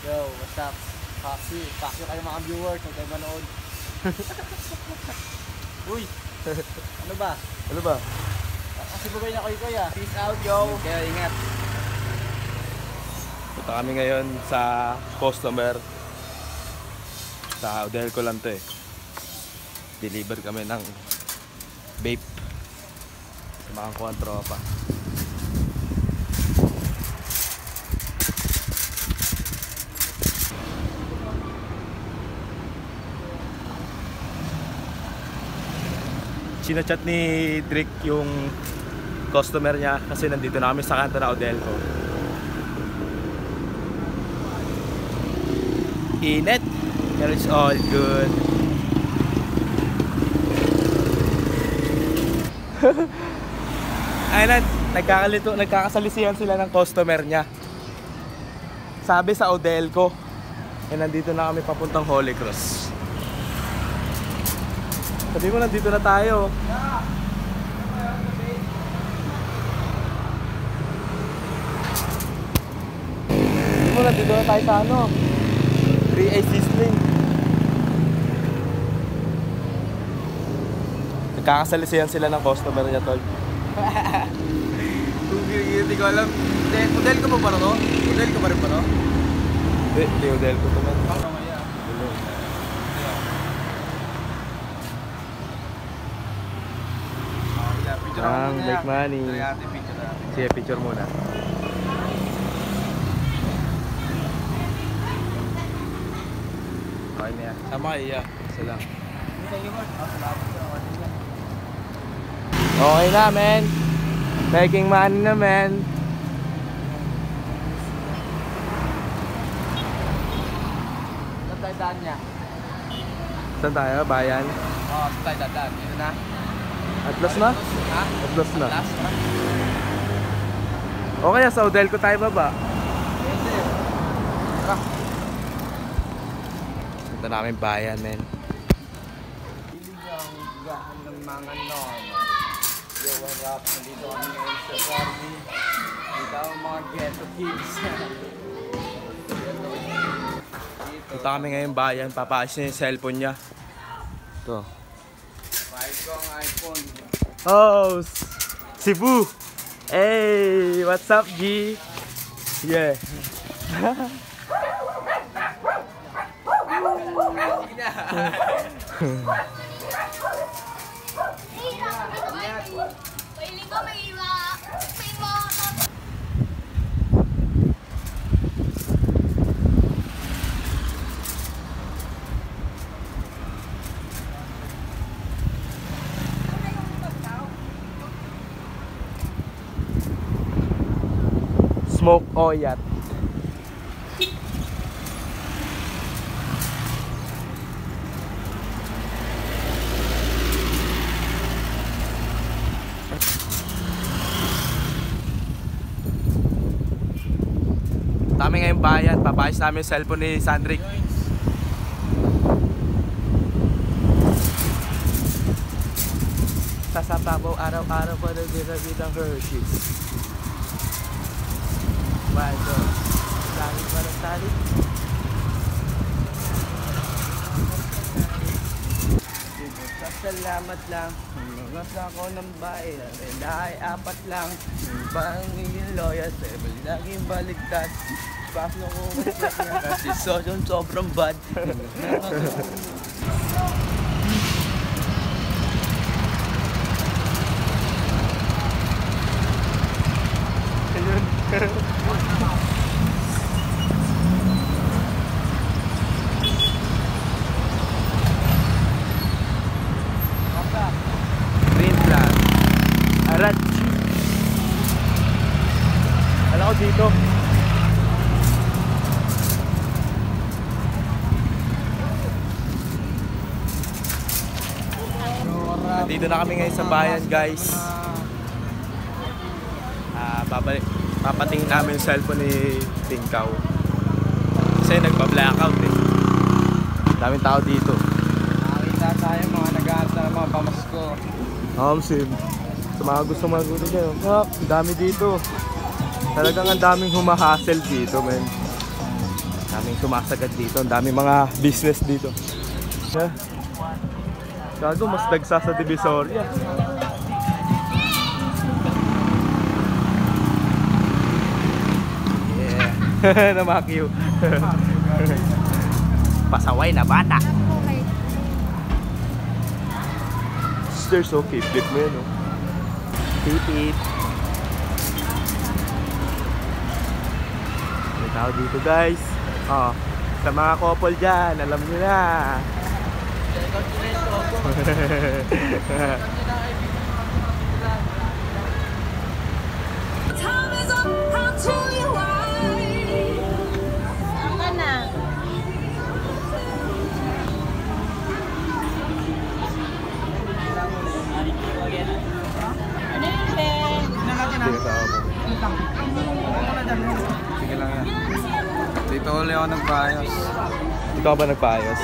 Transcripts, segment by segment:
Yo, what's up? Pakyo kayo mga viewers, huwag kayo manood. Uy! Ano ba? Ano ba? Kasi bugay na koy ah. Peace out, yo! Kaya ingat. Punta kami ngayon sa customer. Sa Odelco lang to eh. Deliver kami ng vape. Samahan ko ang tropa. Sinachat ni Drake yung customer niya kasi nandito na kami sa kanto na Odelco. Init, pero it's all good. Ayun, nagkakasalisihan sila ng customer niya. Sabi sa Odelco. Eh, nandito na kami papuntang Holy Cross. Sabi mo, nandito na tayo. Sabi mo, nandito na tayo sa ano? 3A Sizzling. Nagkakasalisihan sila ng customer niya, tol. Hindi ko alam. Odelco mo ba ito? Odelco ba rin ba ito? Hindi Odelco ito, man. Ang make money. Sige, picture muna. Okay na yan. Sama iya. Isa lang. Okay na, men. Making money na, men. Saan tayo daan niya? Saan tayo? Bayan? Oo, saan tayo daan? Dito na? Atlas na? Ha? Atlas na. Atlas na? O kaya sa Odelco tayo baba. Pwede. Tara. Punta namin bayan, men. Iligang gahan ng mga normal. Yo, what up? Nandito kami ngayon sa party. Dito ang mga ghetto kids. Punta kami ngayon bayan. Papaayos niya yung cellphone niya. Ito. Bayad ko ang iPhone. Oh, Cebu. Hey, what's up, G? Yeah. Smoke oyat. Kami ngayong bayan, papayos namin yung cellphone ni Sandrick. Sasapabaw araw-araw pa na ginagitang Hershey's. Wado, langit pa ng tali. Salamat lang. Mas ako ng bayan. Dahil apat lang. Parang yung loyal. Sevel laging baligtad. Pasok ko kasi sobrang bad. Green flag. Arat. Alam ko dito. Nandito na kami ngayon sa bayan, guys. Papatingin namin yung cellphone ni Tingkaw. Kasi nagpa-blackout eh. Daming tao dito. Nakakita tayo mga nag-aanta ng mga pamasko. Sim. Sa mga gusto magulo dyan. Dami dito. Talagang ang daming humahasel dito, men. Daming sumasagad dito. Ang daming mga business dito. Yeah. Gago, mas dagsa sa Divisoria. Yeah. Namakyo. Pasaway na bata. They're so cute. Flip mo yun, oh. Tip. May tao dito, guys. Oh, sa mga couple dyan, alam nyo na. Sige lang yan. Dito ulit ako nagpaayos. Ikaw ba nagpaayos?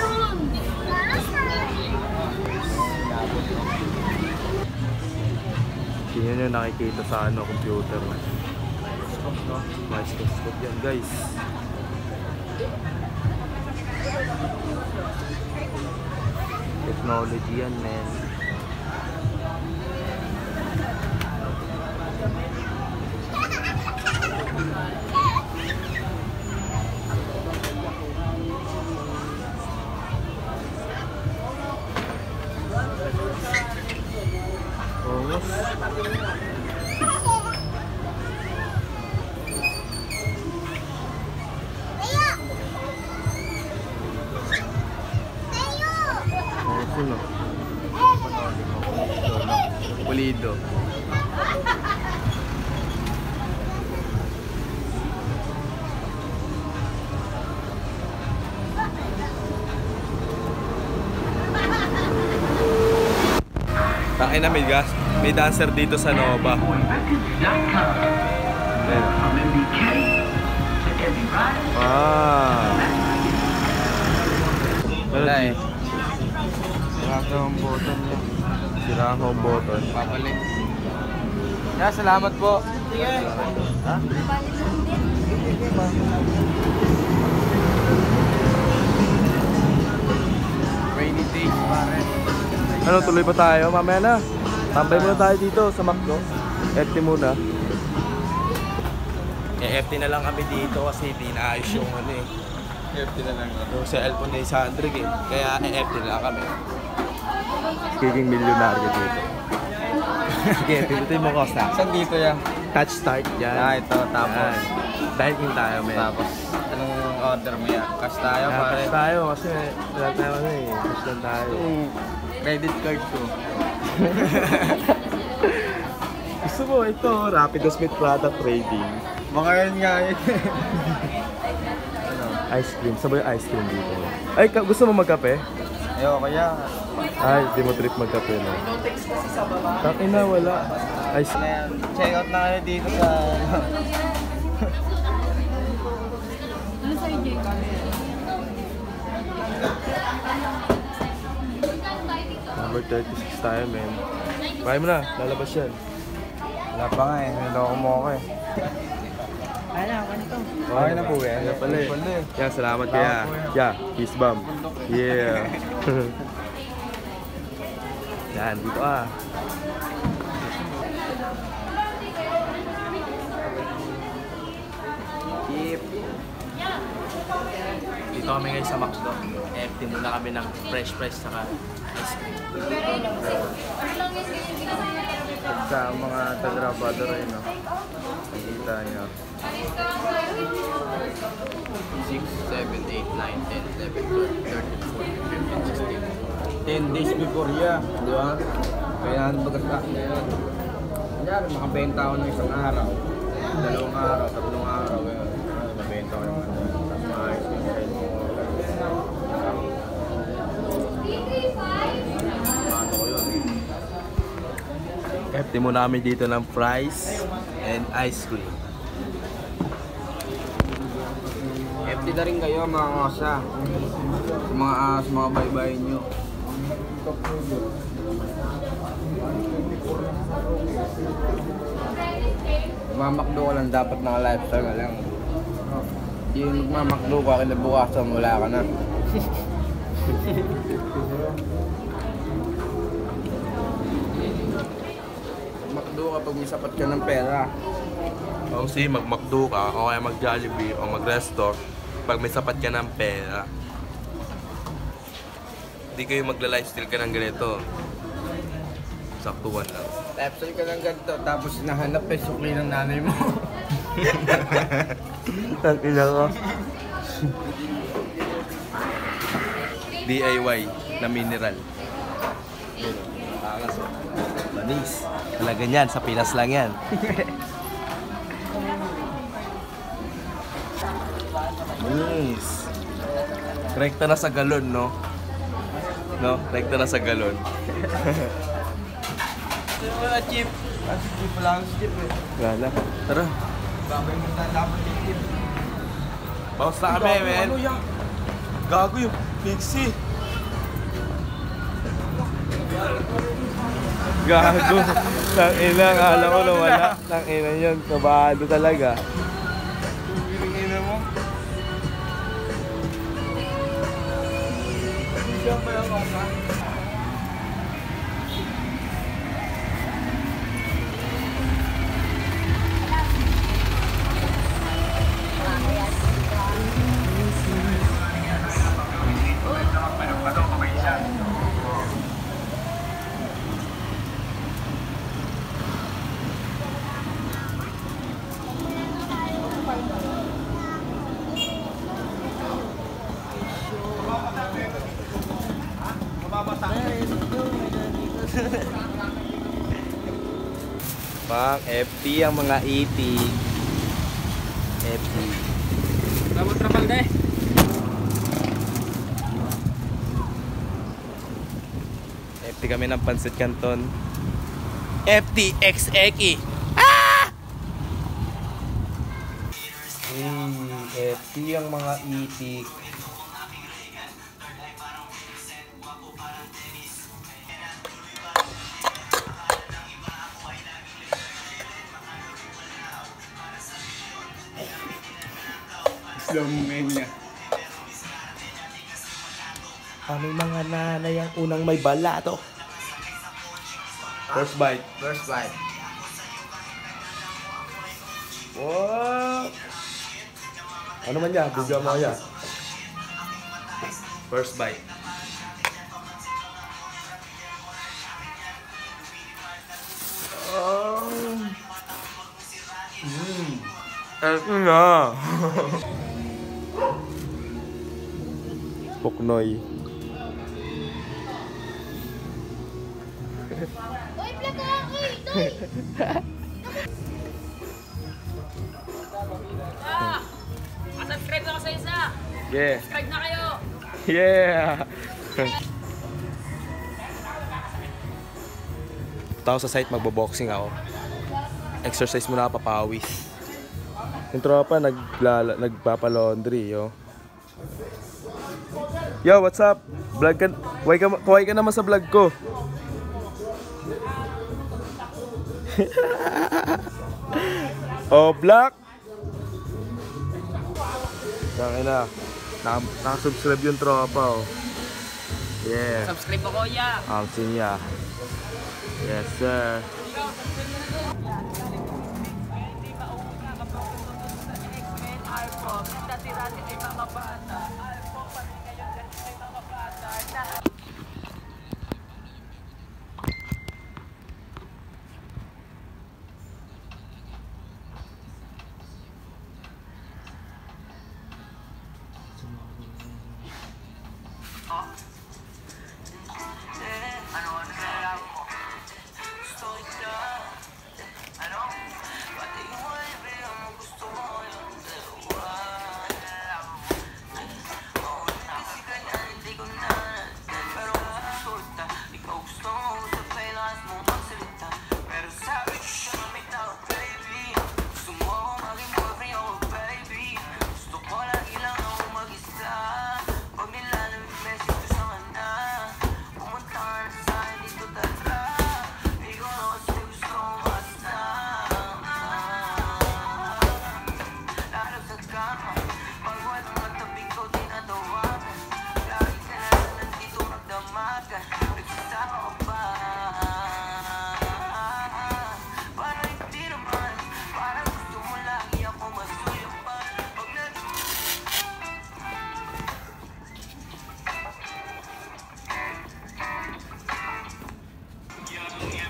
Hindi nyo nakikita sa computer na. Microscope yan, guys. Technology yan, man. Pulido. Takin na may dancer dito sa Nova. Wala eh. Sira ko ang button niya. Sira ang home button. Papalik. Yeah, salamat po. Sige. Ha? Rainy day, pare. Ano, tuloy pa tayo? Mamaya na. Tambay muna tayo dito sa McDo. FT muna. FT na lang kami dito kasi di naayos yung ano eh. FT na lang. Yung cellphone ni Sandrick eh. Kaya FT na lang kami. Magiging milyonaryo dito. Sige, pinutin mo ko sa Saan dito yan? touch start yan. Ah, ito. Tapos. Dine-in tayo, men. Tapos, anong order mo yan? Cash tayo, pare. Cash tayo kasi wala tayo ano eh. Cash lang tayo. Credit card ko. Gusto mo ito, Rapido Smith Product Trading. Baka yan nga yun. Ice cream. Sabay ice cream dito. Ay, gusto mo magkape? Ayoko kaya. Ay, di mo trip magkape na. Takin na, wala. Ice Ayan, check out na kayo dito sa... Ano sa IJ ka? Number 36 tayo, men. Kaya mo na, lalabas yan. Wala pa nga eh, niloko mo ako eh. Ala, kanito. Okay na po eh. Kaya pala eh. Yan, salamat kaya. Yeah, peace bomb. Yeah. Yan, dito ah. Keep. Dito kami ngayon sa McDo. FT muna kami ng fresh saka ice cream. Sa mga taga-rabado rin, no? Nakikita nyo. 6, 7, 8, 9, 10, 11, 12, 13, 14, 15, 16. 10 days before yeah, di ba? Kaya bagas ka. Kanyari, makabenta ako ng isang araw. 2 araw, 3 araw. Mabenta ko naman. Tapos maayos yung side mo. Paano ko yun? FT muna kami dito ng fries and ice cream. FT na rin kayo mga kosa. Sa mga baybay nyo. Mamakdo ko lang dapat naka-lifestyle ka lang. Yung magmamakdo ka, kinabukasan wala ka na. Makdo kapag may sapat ka ng pera. O si mag-McDo ka, o kaya mag-Jollibee, o mag-Resto, pag may sapat ka ng pera. Hindi kayo magla-lifestyle ka ng ganito. Saktuhan lang. Lifestyle ka ng ganito, tapos hinahanap yung sukli ng nanay mo. Tangina ko. DIY na mineral. Angas. Manis. Talaga yan, sa Pinas lang yan. Manis. Rekta na sa galon, no? No? Rekta na sa galon. Wala chip. Kasi chip wala ang chip eh. Gala. Tara. Babay mo na dapat yung chip. Bawas na kami, men. Ano yan? Gago yung Pixie. Gago. Tangina, akala ko nawala. Tangina yun, kabado talaga. Ina mo? Hindi siya pa yung kasa. Pang FT ang mga itik. FT. Babot trapal deh. FT kami ng Pansit Canton. FT XXI. Ah! FT ang mga itik. Slow niya. Kami mga nanay ang unang may balato. First bite. First bite. What? Ano man yan? Bugyan mo yan. First bite. Eto na. Puknoy. Uy, plaga! Uy! Uy! Subscribe na ako sa isa. Yeah. Subscribe na kayo. Yeah. Tao sa site, magbo-boxing ako. Exercise muna, papawis. Yung tropa, nagpapalaundry, yo. Yo, what's up? Vlog ka, kuhay ka naman sa vlog ko. Oh, black. Tangin na. Nakasubscribe yung tropa, oh. Yeah. Subscribe ako, ya. Alsin ya. Yes, sir.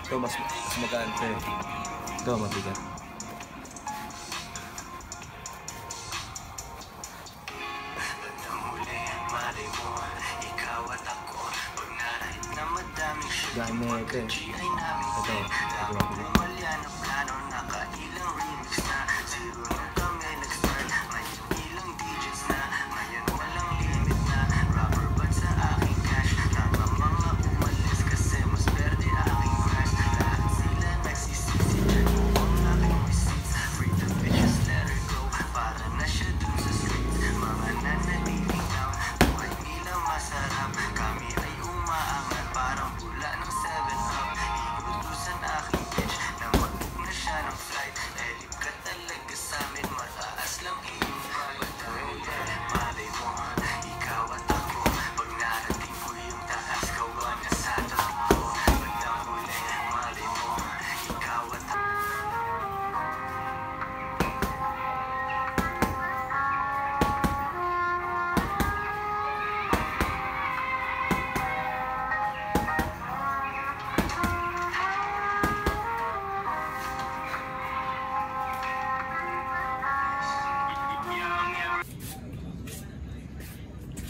Ito mas magaan sa'yo. Ito mabigat. Gane ito eh. Ito.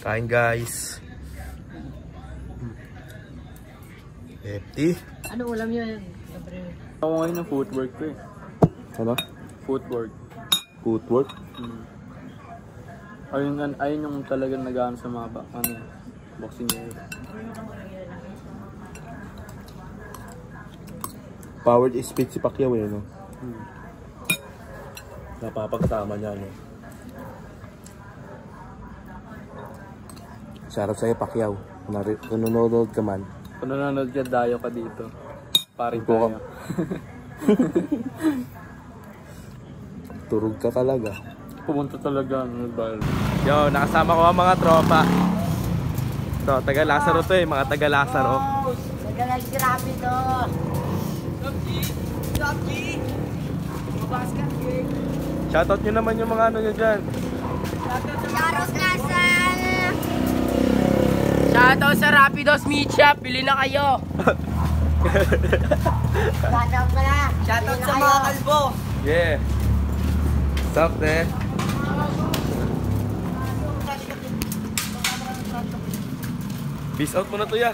Kain guys. Hefty. Ano ulam yun? Ako ngayon ng footwork ko eh. Ano? Footwork. Footwork? Ayun yung talagang nag-ano sa mga boxing niya. Powered speed si Pacquiao eh, no? Napapagtama niya, no? Shoutout sa'yo, Pacquiao. Kung nanonood ka man. Kung nanonood ka, dayo ka dito. Paring Ito ka. tayo. Turog ka talaga. Pumunta talaga ng bar. Yo, nakasama ko ang mga tropa. Ito, taga Lazaro to eh, mga taga Lazaro. Nagalag si Rapido. Shoutout nyo naman yung mga ano nyo dyan. Charos Lasal! Shoutout sa Rapidos Meat Shop. Pili na kayo. Shoutout ka na! Shoutout sa mga kalbo. Yeah. Stop there. Peace out muna to ya.